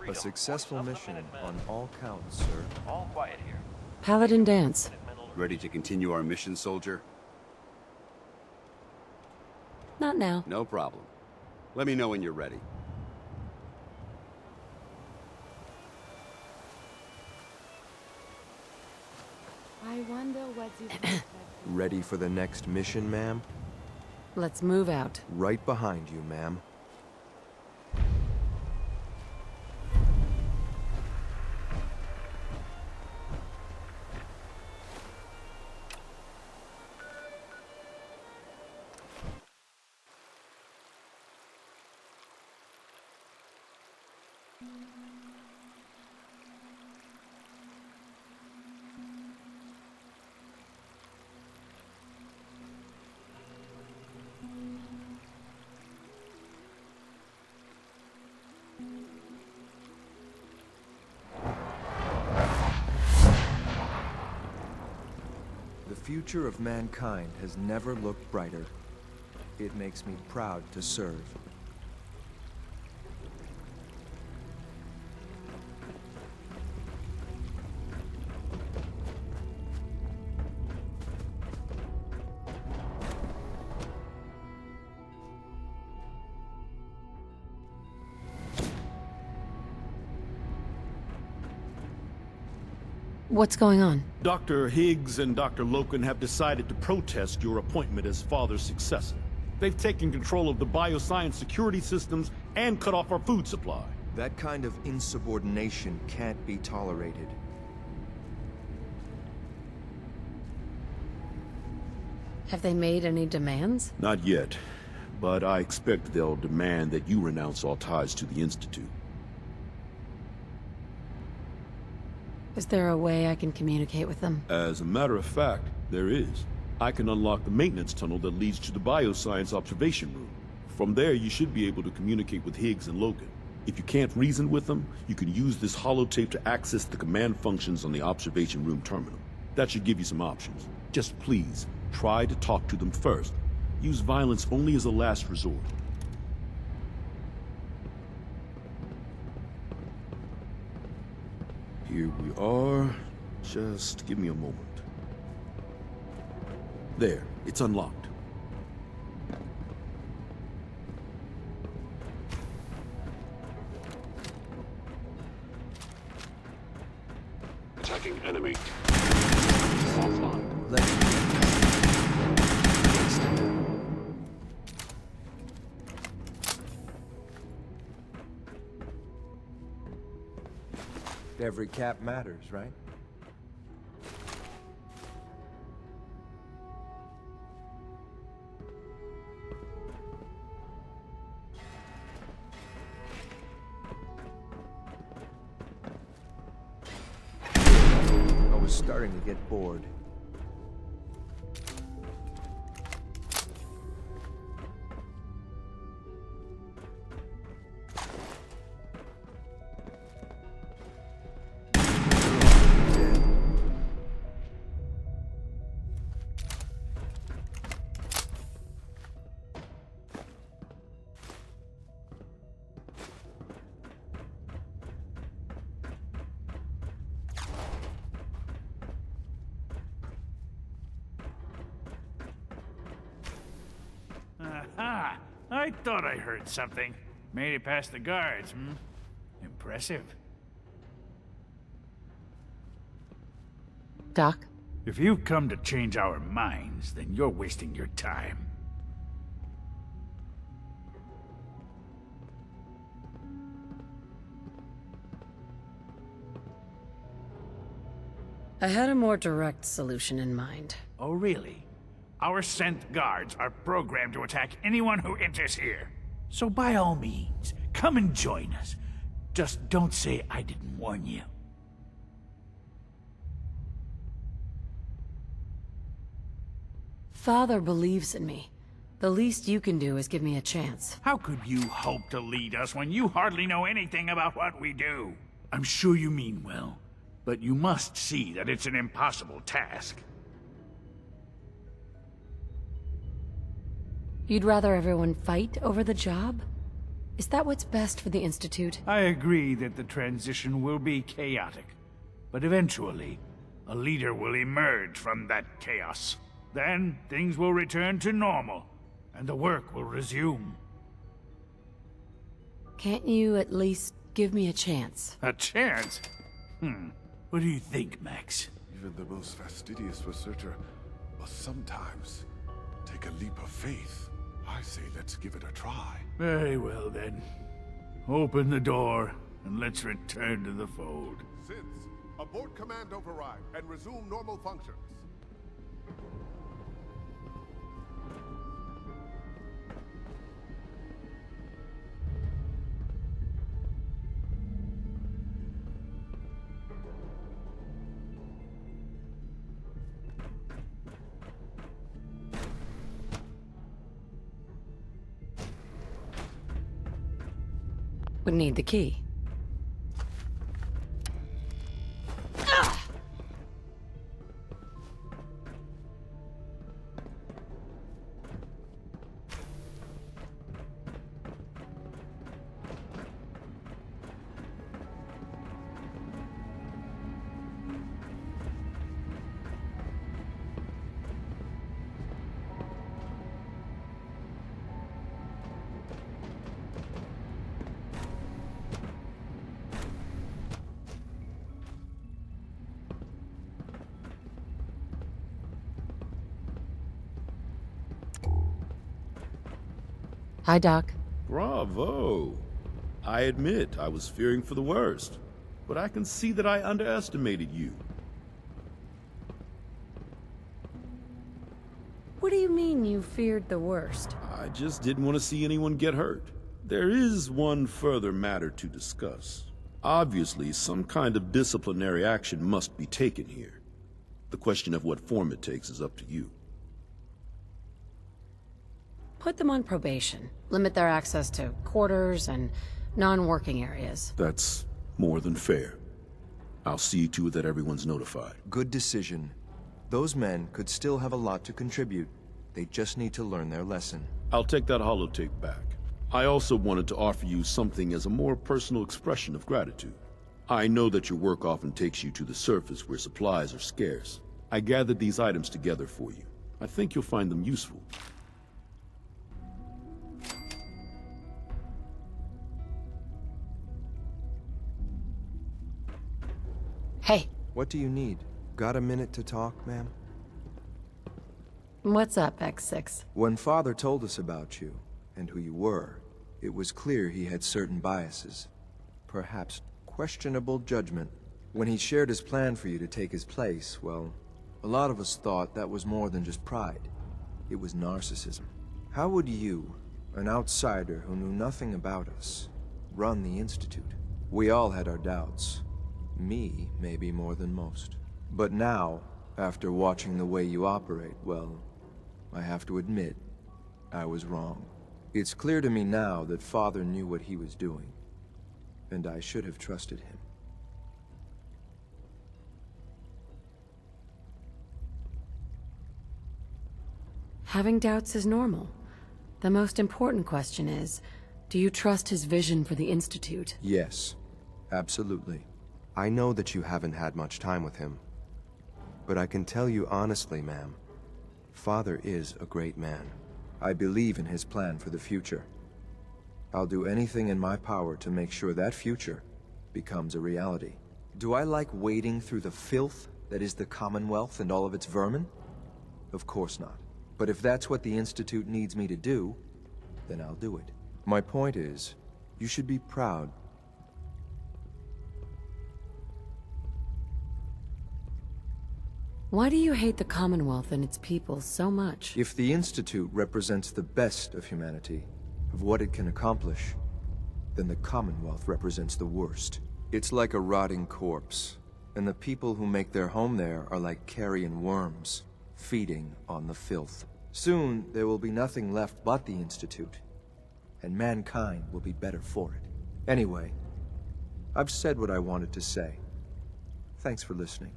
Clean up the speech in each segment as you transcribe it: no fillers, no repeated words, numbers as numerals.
A successful mission on all counts, sir. All quiet here. Paladin dance. Ready to continue our mission, soldier? Not now. No problem. Let me know when you're ready. I wonder what this Ready for the next mission, ma'am? Let's move out. Right behind you, ma'am. The future of mankind has never looked brighter. It makes me proud to serve. What's going on? Dr. Higgs and Dr. Loken have decided to protest your appointment as Father's successor. They've taken control of the bioscience security systems and cut off our food supply. That kind of insubordination can't be tolerated. Have they made any demands? Not yet, but I expect they'll demand that you renounce all ties to the Institute. Is there a way I can communicate with them? As a matter of fact, there is. I can unlock the maintenance tunnel that leads to the bioscience observation room. From there, you should be able to communicate with Higgs and Logan. If you can't reason with them, you can use this holotape to access the command functions on the observation room terminal. That should give you some options. Just please, try to talk to them first. Use violence only as a last resort. Here we are. Just give me a moment. There, it's unlocked. Attacking enemy. Offline. Every cap matters, right? I was starting to get bored. Aha! I thought I heard something. Made it past the guards, hmm? Impressive. Doc? If you come to change our minds, then you're wasting your time. I had a more direct solution in mind. Oh, really? Our sent guards are programmed to attack anyone who enters here. So by all means, come and join us. Just don't say I didn't warn you. Father believes in me. The least you can do is give me a chance. How could you hope to lead us when you hardly know anything about what we do? I'm sure you mean well, but you must see that it's an impossible task. You'd rather everyone fight over the job? Is that what's best for the Institute? I agree that the transition will be chaotic, but eventually, a leader will emerge from that chaos. Then, things will return to normal, and the work will resume. Can't you at least give me a chance? A chance? What do you think, Max? Even the most fastidious researcher must sometimes take a leap of faith. I say let's give it a try. Very well, then. Open the door, and let's return to the fold. Since, abort command override and resume normal functions. Would need the key. Hi, Doc. Bravo. I admit I was fearing for the worst, but I can see that I underestimated you. What do you mean you feared the worst? I just didn't want to see anyone get hurt. There is one further matter to discuss. Obviously, some kind of disciplinary action must be taken here. The question of what form it takes is up to you. Put them on probation. Limit their access to quarters and non-working areas. That's more than fair. I'll see to it that everyone's notified. Good decision. Those men could still have a lot to contribute. They just need to learn their lesson. I'll take that holotape back. I also wanted to offer you something as a more personal expression of gratitude. I know that your work often takes you to the surface where supplies are scarce. I gathered these items together for you. I think you'll find them useful. Hey, What do you need? Got a minute to talk, ma'am? what's up, X6? When Father told us about you, and who you were, it was clear he had certain biases. Perhaps questionable judgment. When he shared his plan for you to take his place, well, a lot of us thought that was more than just pride. It was narcissism. How would you, an outsider who knew nothing about us, run the Institute? We all had our doubts. Me, maybe more than most. But now, after watching the way you operate, well, I have to admit, I was wrong. It's clear to me now that Father knew what he was doing, and I should have trusted him. Having doubts is normal. The most important question is, do you trust his vision for the Institute? Yes, absolutely. I know that you haven't had much time with him, but I can tell you honestly, ma'am, Father is a great man. I believe in his plan for the future. I'll do anything in my power to make sure that future becomes a reality. Do I like wading through the filth that is the Commonwealth and all of its vermin? Of course not. But if that's what the Institute needs me to do, then I'll do it. My point is, you should be proud. Why do you hate the Commonwealth and its people so much? If the Institute represents the best of humanity, of what it can accomplish, then the Commonwealth represents the worst. It's like a rotting corpse, and the people who make their home there are like carrion worms, feeding on the filth. Soon, there will be nothing left but the Institute, and mankind will be better for it. Anyway, I've said what I wanted to say. Thanks for listening.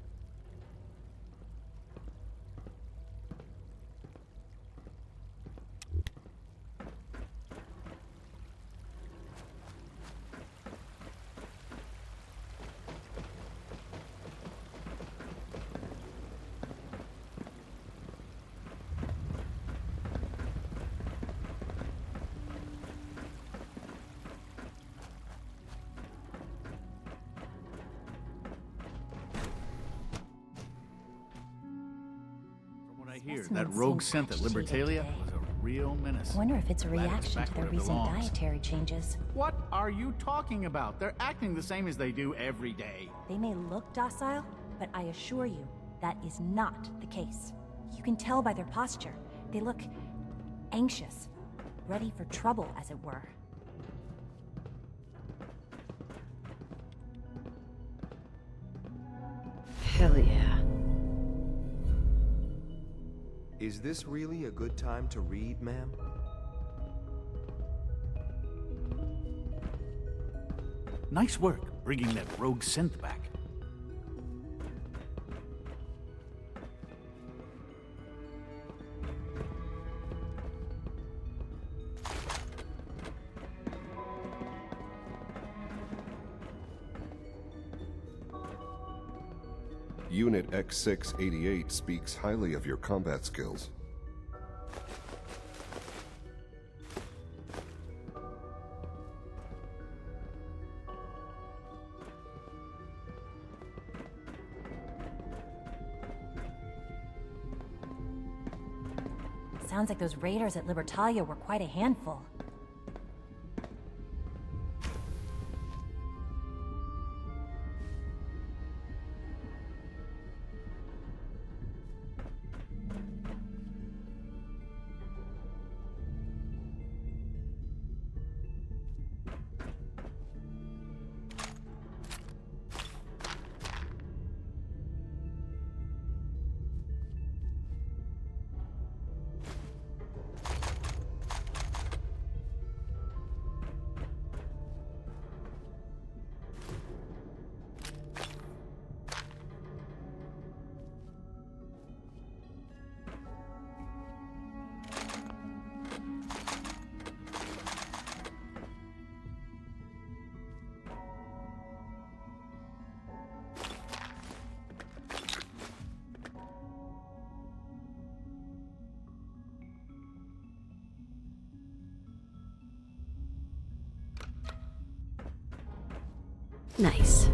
I hear, Specimen that rogue seems scent at agitated Libertalia today. was a real menace. I wonder if it's a Glad it's reaction back to their where it recent belongs. dietary changes. What are you talking about? They're acting the same as they do every day. They may look docile, but I assure you, that is not the case. You can tell by their posture. They look anxious, ready for trouble, as it were. Hell yeah. Is this really a good time to read, ma'am? Nice work bringing that rogue synth back. Unit X688 speaks highly of your combat skills. Sounds like those raiders at Libertalia were quite a handful. Nice.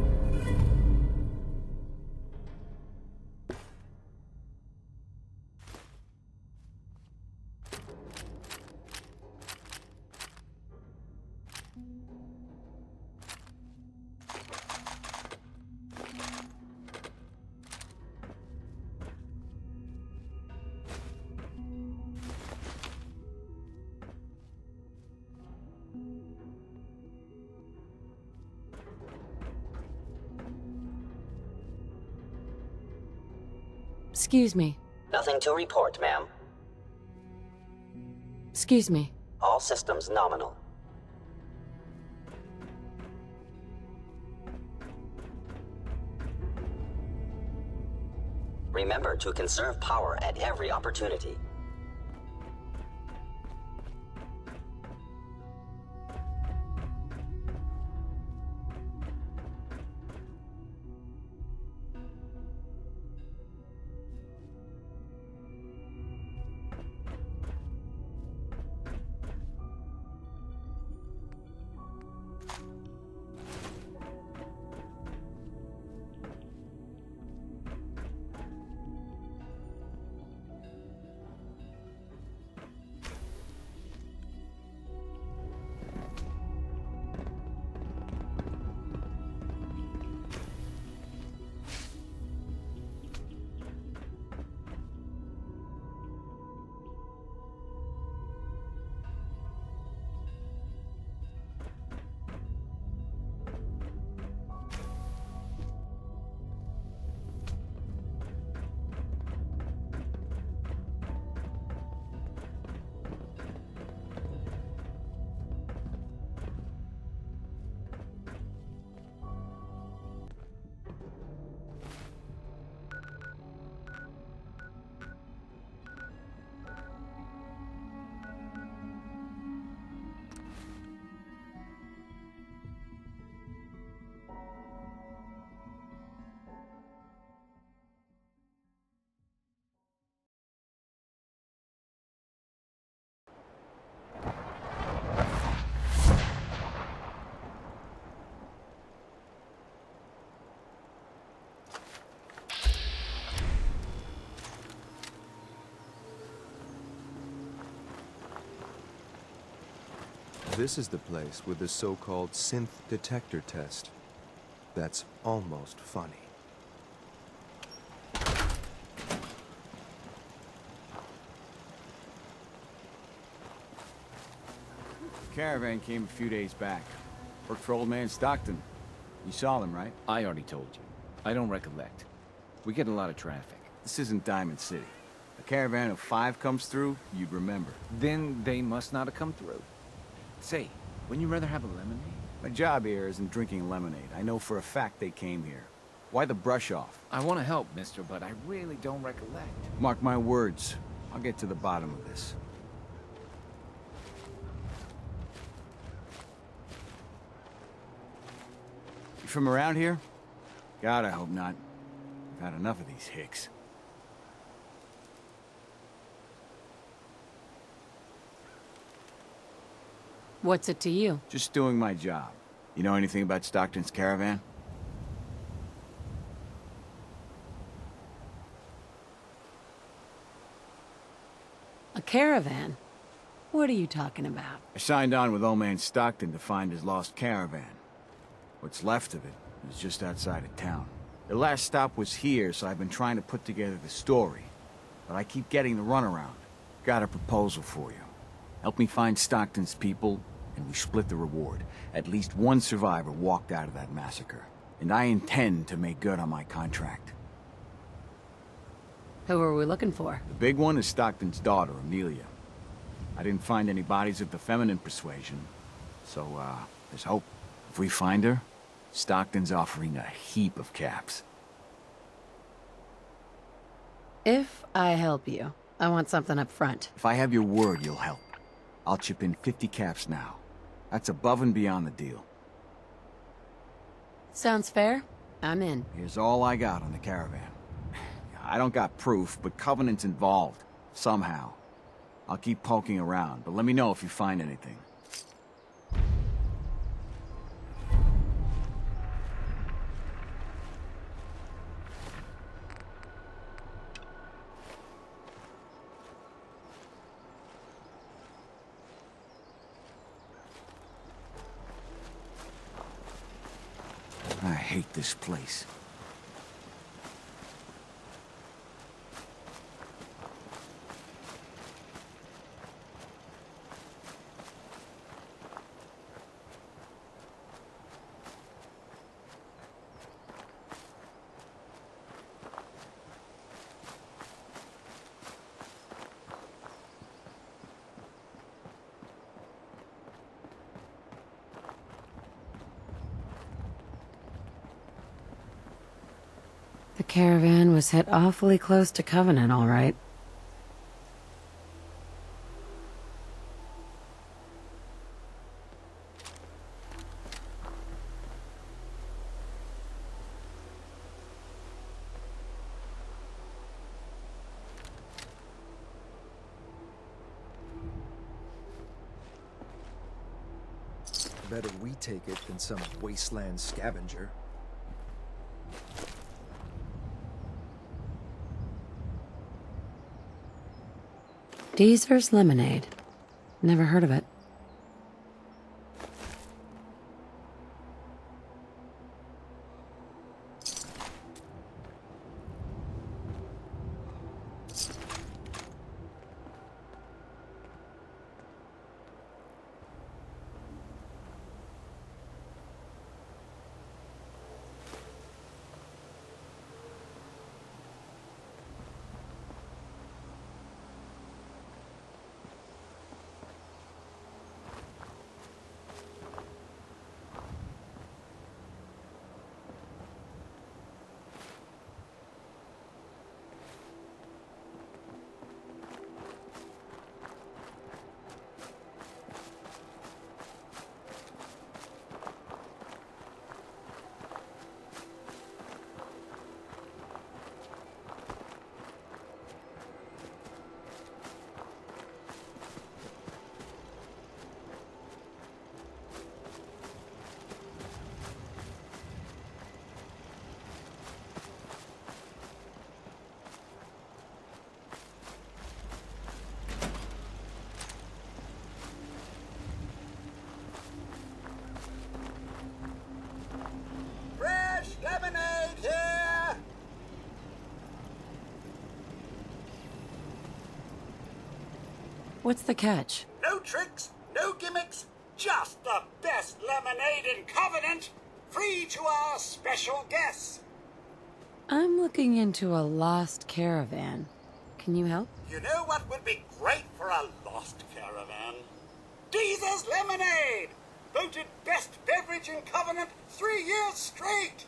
Excuse me. Nothing to report, ma'am. Excuse me. All systems nominal. Remember to conserve power at every opportunity. This is the place with the so-called synth detector test. That's almost funny. Caravan came a few days back. Worked for old man Stockton. You saw them, right? I already told you. I don't recollect. We get a lot of traffic. This isn't Diamond City. A caravan of 5 comes through, you'd remember. Then they must not have come through. Say, wouldn't you rather have a lemonade? My job here isn't drinking lemonade. I know for a fact they came here. Why the brush off? I want to help, mister, but I really don't recollect. Mark my words. I'll get to the bottom of this. You from around here? God, I hope not. I've had enough of these hicks. What's it to you? Just doing my job. You know anything about Stockton's caravan? A caravan? What are you talking about? I signed on with old man Stockton to find his lost caravan. What's left of it is just outside of town. The last stop was here, so I've been trying to put together the story. But I keep getting the runaround. Got a proposal for you. Help me find Stockton's people, and we split the reward. At least one survivor walked out of that massacre. And I intend to make good on my contract. Who are we looking for? The big one is Stockton's daughter, Amelia. I didn't find any bodies of the feminine persuasion, so, there's hope. If we find her, Stockton's offering a heap of caps. If I help you, I want something up front. If I have your word, you'll help. I'll chip in 50 caps now. That's above and beyond the deal. Sounds fair. I'm in. Here's all I got on the caravan. I don't got proof, but Covenant's involved. Somehow. I'll keep poking around, but let me know if you find anything. I hate this place. The caravan was hit awfully close to Covenant, all right. Better we take it than some wasteland scavenger. Deezer's Lemonade. Never heard of it. What's the catch? No tricks, no gimmicks, just the best lemonade in Covenant, free to our special guests. I'm looking into a lost caravan. Can you help? You know what would be great for a lost caravan? Deezer's Lemonade! Voted best beverage in Covenant 3 years straight!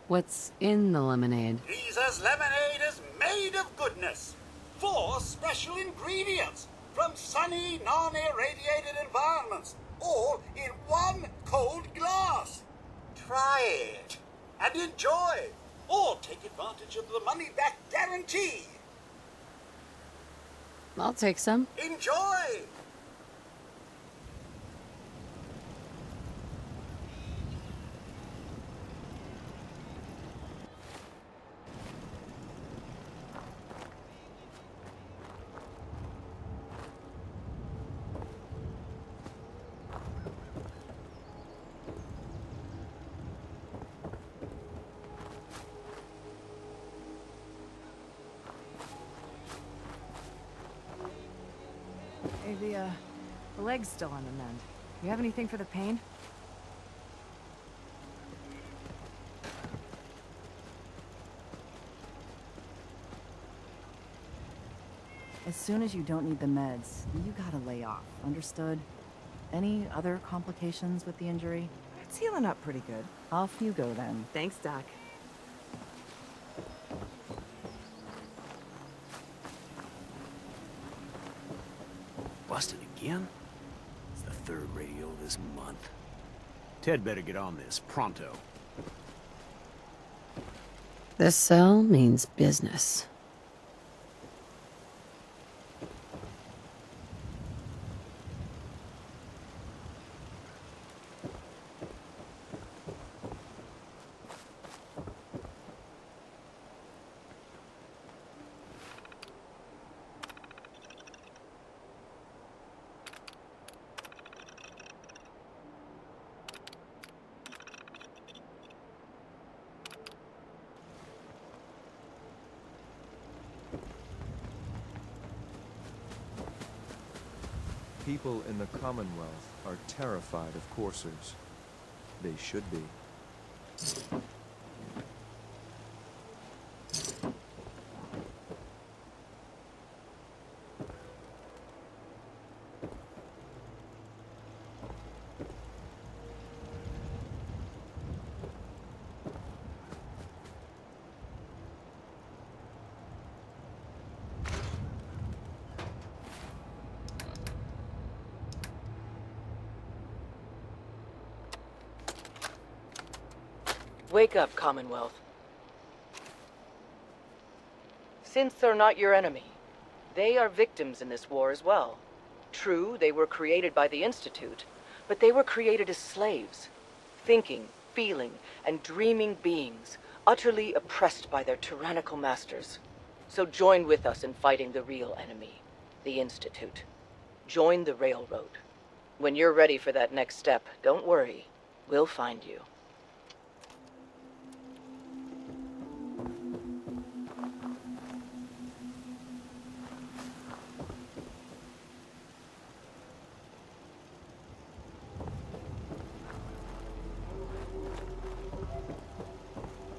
What's in the lemonade? Deezer's Lemonade is made of goodness. 4 special ingredients from sunny, non-irradiated environments, all in 1 cold glass. Try it and enjoy, or take advantage of the money-back guarantee. I'll take some. Enjoy! Hey, the leg's still on the mend. You have anything for the pain? As soon as you don't need the meds, you gotta lay off, understood? Any other complications with the injury? It's healing up pretty good. Off you go then. Thanks, Doc. Busted again? It's the 3rd radio this month. Ted better get on this, pronto. This cell means business. People in the Commonwealth are terrified of coursers. They should be. Wake up, Commonwealth. Synths are not your enemy. They are victims in this war as well. True, they were created by the Institute, but they were created as slaves. Thinking, feeling, and dreaming beings, utterly oppressed by their tyrannical masters. So join with us in fighting the real enemy, the Institute. Join the Railroad. When you're ready for that next step, don't worry. We'll find you.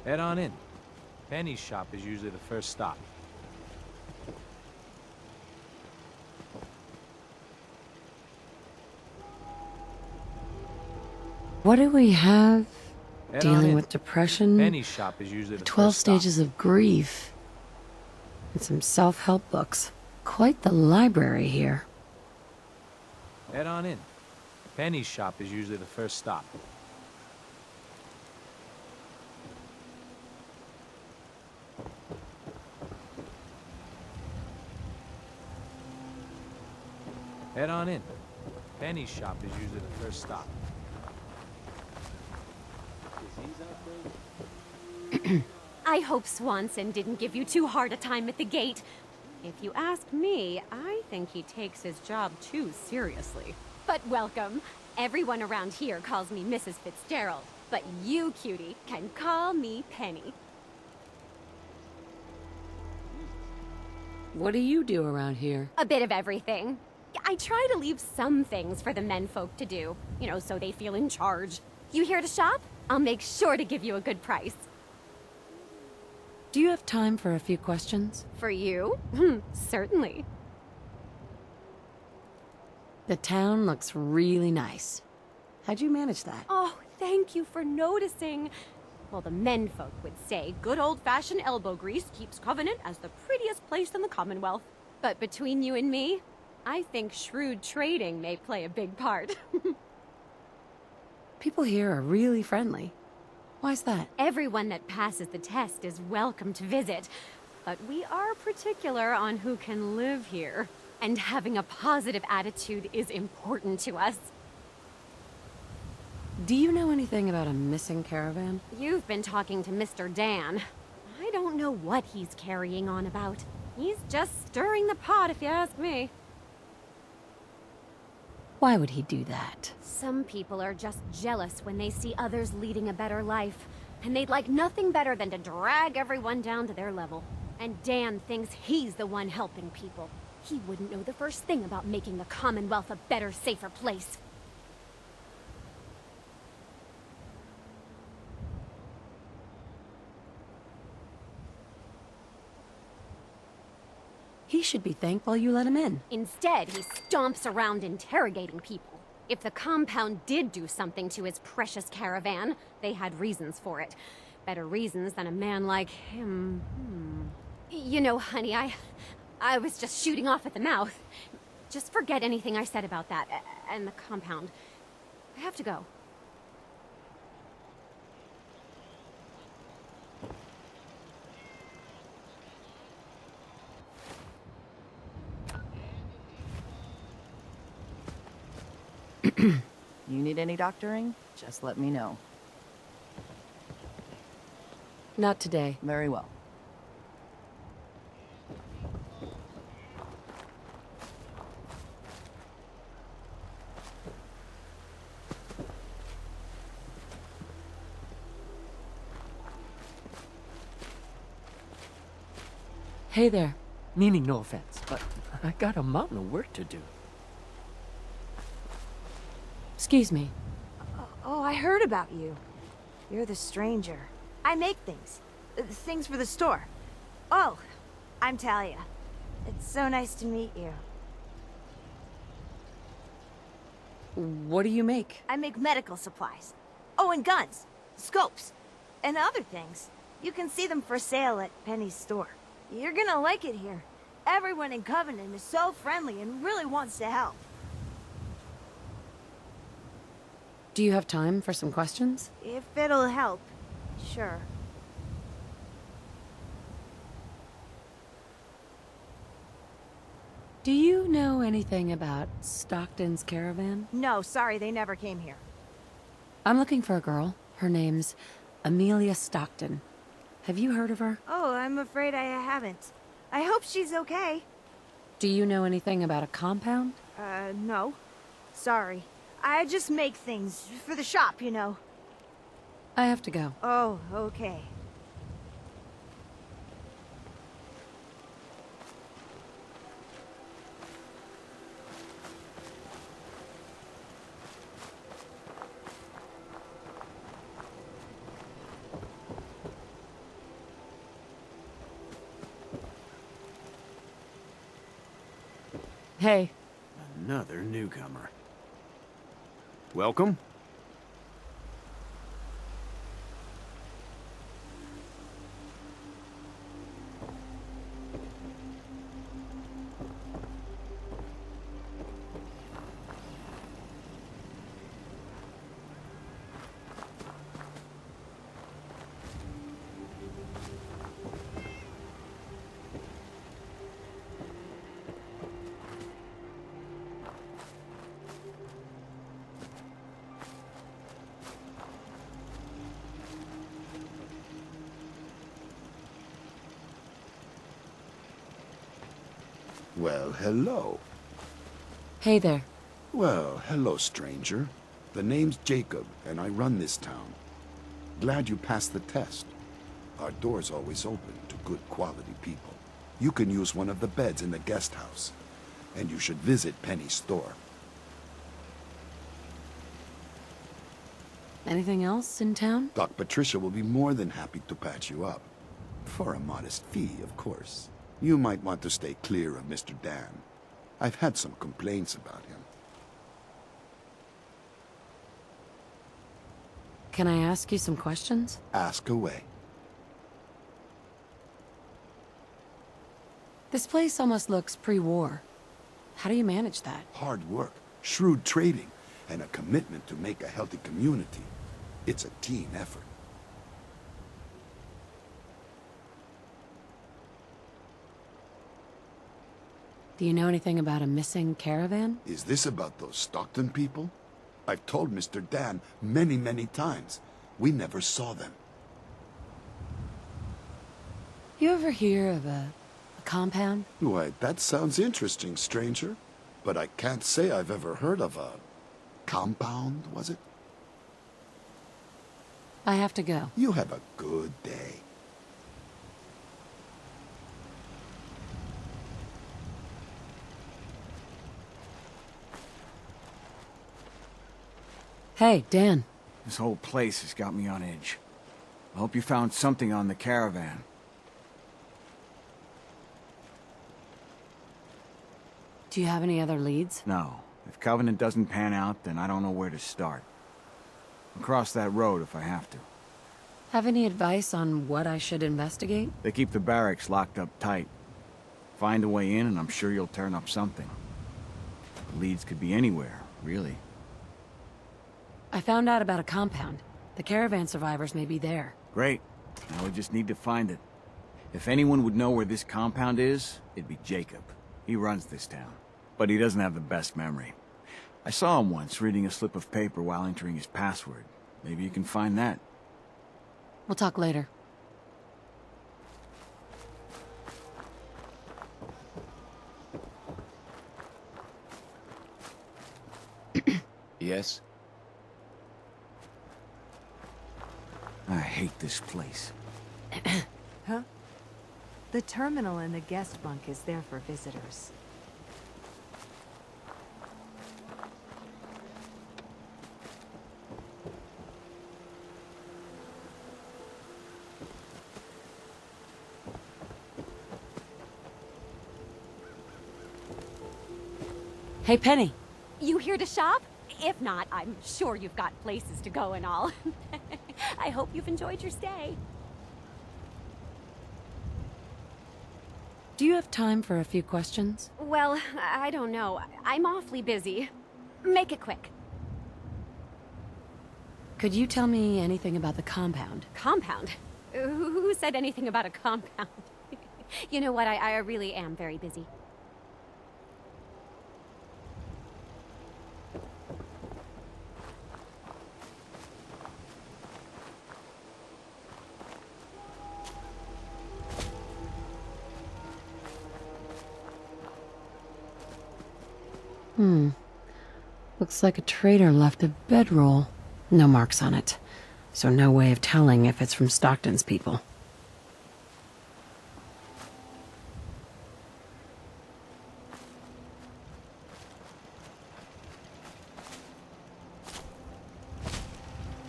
Head on in. Penny's shop is usually the first stop. What do we have? Head on Dealing in. with depression, Penny's shop is usually the 12 first stop. stages of grief, and some self-help books. Quite the library here. Head on in. Penny's shop is usually the first stop. Head on in. Penny's shop is usually the first stop. I hope Swanson didn't give you too hard a time at the gate. If you ask me, I think he takes his job too seriously. But welcome. Everyone around here calls me Mrs. Fitzgerald, but you, cutie, can call me Penny. What do you do around here? A bit of everything. I try to leave some things for the menfolk to do, you know, so they feel in charge. You here to shop? I'll make sure to give you a good price. Do you have time for a few questions? For you? Certainly. The town looks really nice. How'd you manage that? Oh, thank you for noticing. Well, the menfolk would say good old-fashioned elbow grease keeps Covenant as the prettiest place in the Commonwealth. But between you and me, I think shrewd trading may play a big part. People here are really friendly. Why's that? Everyone that passes the test is welcome to visit, but we are particular on who can live here. And having a positive attitude is important to us. Do you know anything about a missing caravan? You've been talking to Mr. Dan. I don't know what he's carrying on about. He's just stirring the pot, if you ask me. Why would he do that? Some people are just jealous when they see others leading a better life. And they'd like nothing better than to drag everyone down to their level. And Dan thinks he's the one helping people. He wouldn't know the first thing about making the Commonwealth a better, safer place. He should be thankful you let him in. Instead, he stomps around interrogating people. If the compound did do something to his precious caravan, they had reasons for it. Better reasons than a man like him. You know, honey, I was just shooting off at the mouth. Just forget anything I said about that and the compound. I have to go. You need any doctoring? Just let me know. Not today. Very well. Hey there. Meaning no offense, but I got a mountain of work to do. Excuse me. Oh, I heard about you. You're the stranger. I make things. Things for the store. Oh, I'm Talia. It's so nice to meet you. What do you make? I make medical supplies. Oh, and guns, scopes, and other things. You can see them for sale at Penny's store. You're gonna like it here. Everyone in Covenant is so friendly and really wants to help. Do you have time for some questions? If it'll help, sure. Do you know anything about Stockton's caravan? No, sorry, they never came here. I'm looking for a girl. Her name's Amelia Stockton. Have you heard of her? Oh, I'm afraid I haven't. I hope she's okay. Do you know anything about a compound? No. Sorry. I just make things for the shop, you know. I have to go. Oh, okay. Hey. Another newcomer. Welcome. Well, hello. Hey there. Well, hello, stranger. The name's Jacob, and I run this town. Glad you passed the test. Our door's always open to good quality people. You can use one of the beds in the guest house. And you should visit Penny's store. Anything else in town? Doc Patricia will be more than happy to patch you up. For a modest fee, of course. You might want to stay clear of Mr. Dan. I've had some complaints about him. Can I ask you some questions? Ask away. This place almost looks pre-war. How do you manage that? Hard work, shrewd trading, and a commitment to make a healthy community. It's a team effort. Do you know anything about a missing caravan? Is this about those Stockton people? I've told Mr. Dan many, many times. We never saw them. You ever hear of a compound? Why, that sounds interesting, stranger. But I can't say I've ever heard of a compound, was it? I have to go. You have a good day. Hey, Dan. This whole place has got me on edge. I hope you found something on the caravan. Do you have any other leads? No. If Covenant doesn't pan out, then I don't know where to start. I'll cross that road if I have to. Have any advice on what I should investigate? They keep the barracks locked up tight. Find a way in and I'm sure you'll turn up something. The leads could be anywhere, really. I found out about a compound. The caravan survivors may be there. Great. Now we just need to find it. If anyone would know where this compound is, it'd be Jacob. He runs this town. But he doesn't have the best memory. I saw him once reading a slip of paper while entering his password. Maybe you can find that. We'll talk later. Yes? I hate this place. Huh? The terminal in the guest bunk is there for visitors. Hey, Penny. You here to shop? If not, I'm sure you've got places to go and all. I hope you've enjoyed your stay. Do you have time for a few questions? Well, I don't know. I'm awfully busy. Make it quick. Could you tell me anything about the compound? Compound? Who said anything about a compound? You know what? I really am very busy. Looks like a trader left a bedroll. No marks on it, so no way of telling if it's from Stockton's people.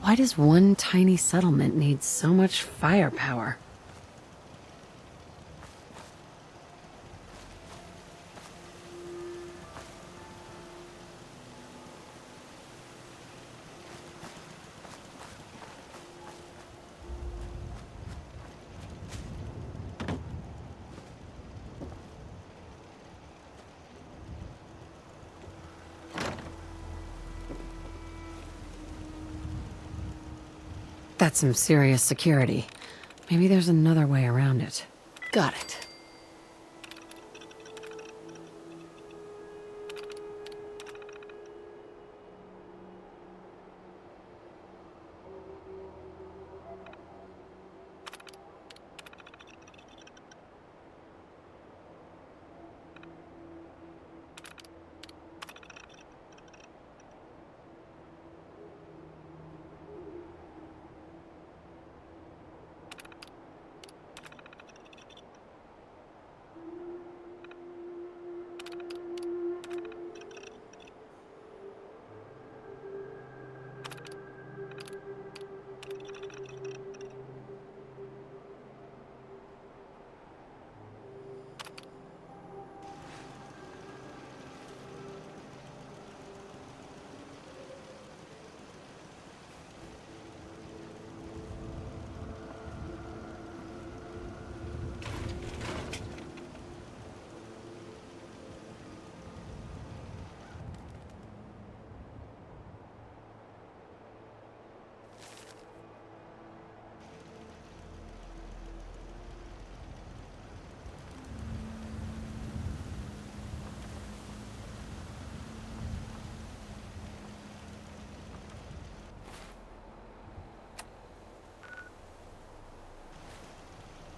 Why does one tiny settlement need so much firepower? That's some serious security. Maybe there's another way around it. Got it.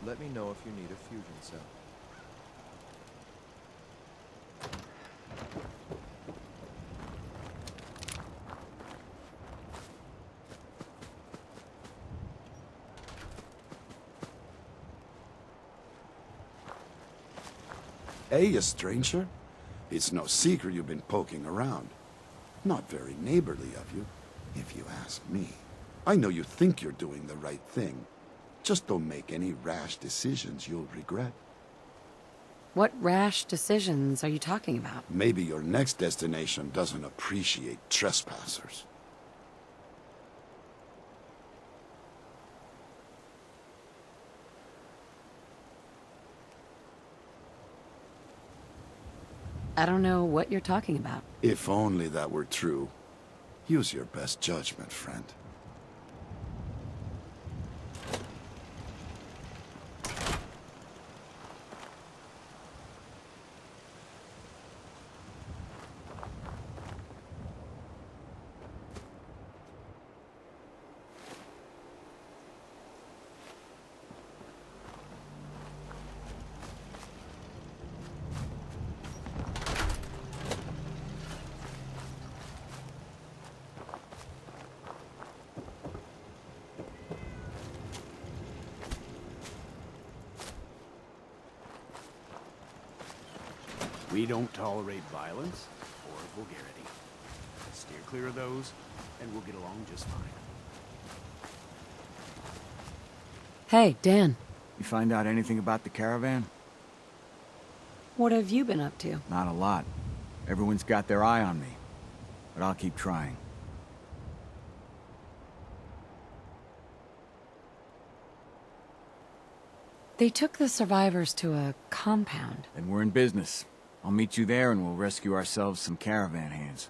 Let me know if you need a fusion cell. Hey, a stranger? It's no secret you've been poking around. Not very neighborly of you, if you ask me. I know you think you're doing the right thing. Just don't make any rash decisions you'll regret. What rash decisions are you talking about? Maybe your next destination doesn't appreciate trespassers. I don't know what you're talking about. If only that were true. Use your best judgment, friend. We don't tolerate violence or vulgarity. Steer clear of those, and we'll get along just fine. Hey, Dan. You find out anything about the caravan? What have you been up to? Not a lot. Everyone's got their eye on me. But I'll keep trying. They took the survivors to a compound. Then we're in business. I'll meet you there and we'll rescue ourselves some caravan hands.